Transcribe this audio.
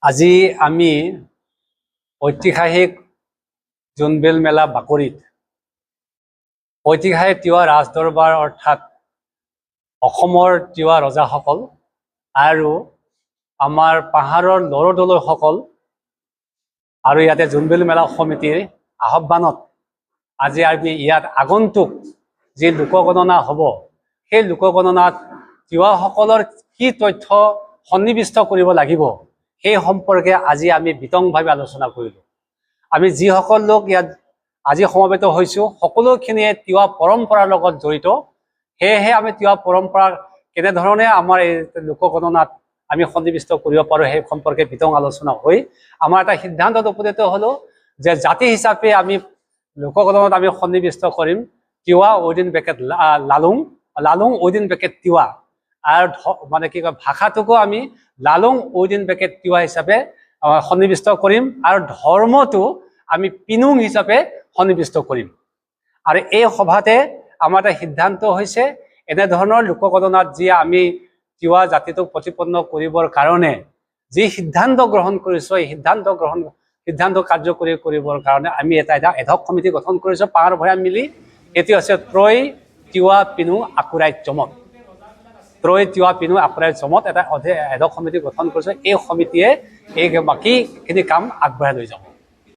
আজি আমি ঐতিহাসিক জোনবিল মেলা বাকৰিত ঐতিহাসিক তিৱা ৰাজদৰবাৰ অৰ্থাৎ অসমৰ তিৱা ৰজাসকল আৰু আমাৰ পাহাৰৰ নৰদলৈসকল আৰু ইয়াতে জোনবিল মেলা সমিতিৰ আহ্বানত আজি আমি ইয়াত আগন্তুক যি লোকগণনা হ'ব সেই লোকগণনাত তিৱাসকলৰ কি তথ্য সন্নিৱিষ্ট কৰিব লাগিব সেই সম্পৰ্কে আজি আমি বিতংভাৱে আলোচনা কৰিলোঁ। আমি যিসকল লোক ইয়াত আজি সমবেত হৈছোঁ সকলোখিনিয়ে তিৱা পৰম্পৰাৰ লগত জড়িত। সেয়েহে আমি তিৱা পৰম্পৰা কেনেধৰণে আমাৰ এই লোকগণনাত আমি সন্নিৱিষ্ট কৰিব পাৰোঁ সেই সম্পৰ্কে বিতং আলোচনা হৈ আমাৰ এটা সিদ্ধান্তত উপনীত হ'লোঁ যে জাতি হিচাপে আমি লোকগণনাত আমি সন্নিৱিষ্ট কৰিম Tiwa within bracket Lalung, Lalung within bracket Tiwa, আৰু মানে কি কয় ভাষাটোকো আমি লালুং উইদিন ব্ৰেকেট তিৱা হিচাপে সন্নিৱিষ্ট কৰিম আৰু ধৰ্মটো আমি পিনুং হিচাপে সন্নিৱিষ্ট কৰিম। আৰু এই সভাতে আমাৰ এটা সিদ্ধান্ত হৈছে এনেধৰণৰ লোকগণনাত যি আমি তিৱা জাতিটোক প্ৰতিপন্ন কৰিবৰ কাৰণে যি সিদ্ধান্ত গ্ৰহণ কৰিছোঁ এই সিদ্ধান্ত কাৰ্যকৰী কৰিবৰ কাৰণে আমি এটা এডহক কমিটি গঠন কৰিছোঁ পাহাৰ ভৈয়াম মিলি। এটি হৈছে ত্ৰয় তিৱা পিনু আকুৰাই চমত, ত্ৰয় তিৱা পিনু আকুৰাই চমত এটা এডহক সমিতি গঠন কৰিছোঁ। এই সমিতিয়ে এই বাকীখিনি কাম আগবঢ়াই লৈ যাব।